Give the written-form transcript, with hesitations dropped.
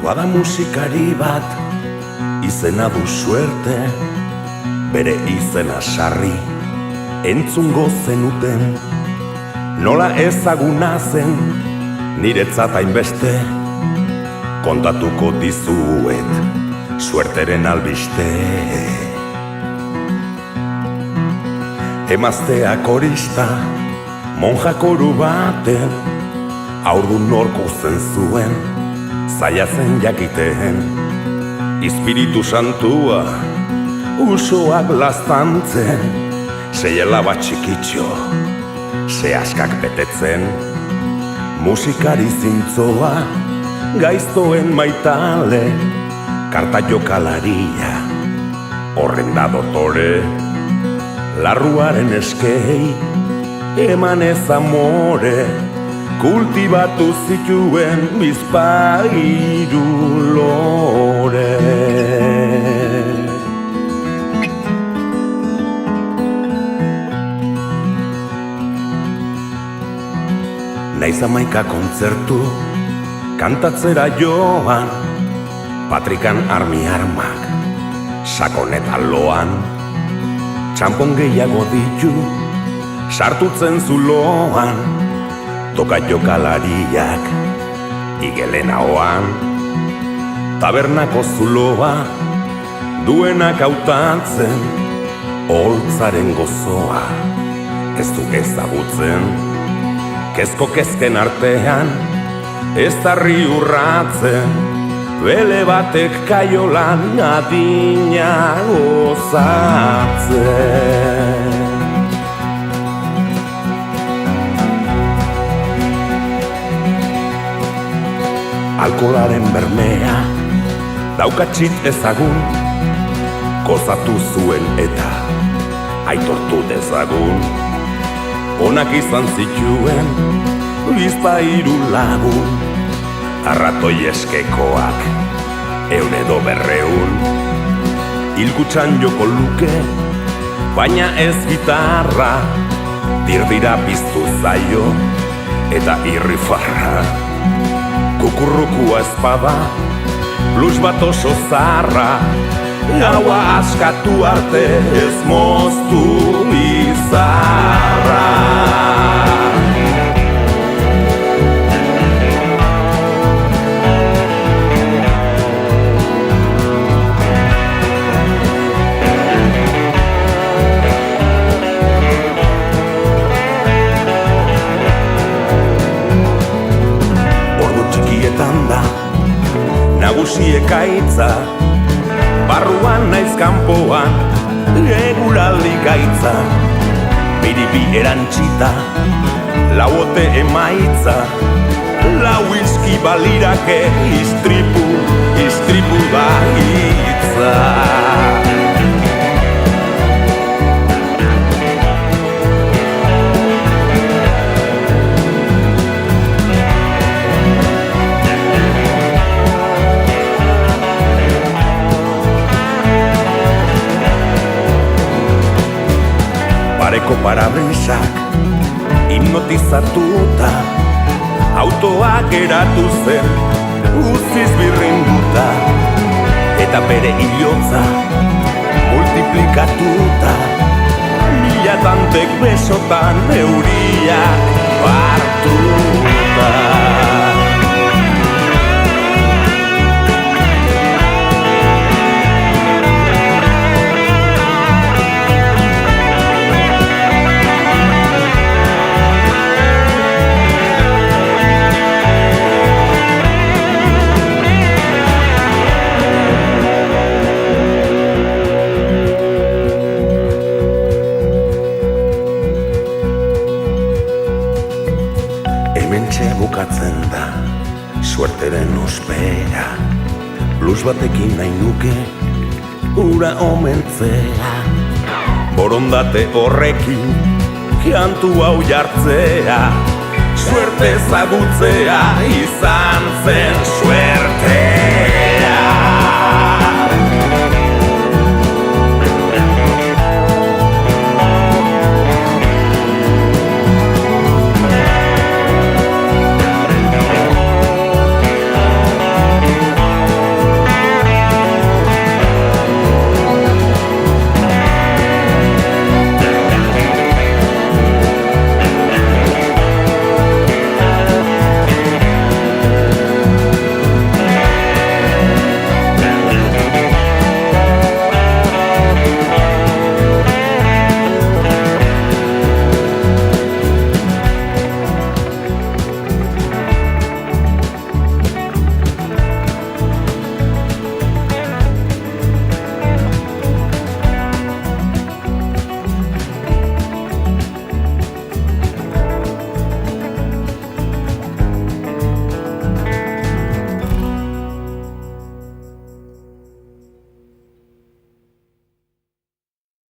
Bada musikari bat, izena du suerte, bere izena sarri, entzungo zenuten. Nola ezaguna zen, niretzat hainbeste, kontatuko dizuet, suerteren albiste. Emazteak korista, monjakoru baten, aurdu norko zen zuen, zaila zen jakiteen. Espiritu Santua, usoak laztantzen, seiela bat txikitxo, sehaskak betetzen. Musikari zintzoa, gaiztoen maitale, karta jokalaria, horrenda dotore. Larruaren eskei, eman ez amore, kultibatu zituen bizpahiru lore. Naiz 11 kontzertu, kantatzera joan, patrikan armak, sakoneta loan. Txampon gehiago ditu, sartutzen zuloan, toka jokalariak, igelen ahoan. Tabernako zuloa, duenak hautatzen, holtzaren gozoa, ez du ezagutzen. Kezko kezken artean, ez darri urratzen, bele batek kaiolan adina gozatzen. Alkoholaren bermea, daukatxit ezagun, gozatu zuen eta aitortu dezagun. Onak izan zituen, bizpahiru lagun, arratoi eskekoak, eun edo 200. Hilkutxan joko luke, baina ez gitarra, dirdira piztu zaio eta irrifarra. Kukurrukua espada, blues bat oso zarra, gaua askatu arte ez moztu izarra. Nagusiek aitza, barruan naiz kanpoan, eguraldi gaitza. Biribi erantxita, lauote emaitza, lau whisky balirake, istripu da hitza. Pareko parabrisak hipnotizatuta, autoa geratu zen guztiz birrinduta, eta bere hilotza multiplikatuta, mila tantek besotan euriak hartuta. Hementxe bukatzen da, suerteren ospea, blues batekin nahi nuke, ura omentzea. Borondate horrekin, kantu hau jartzea, suerte ezagutzea izan zen suertea.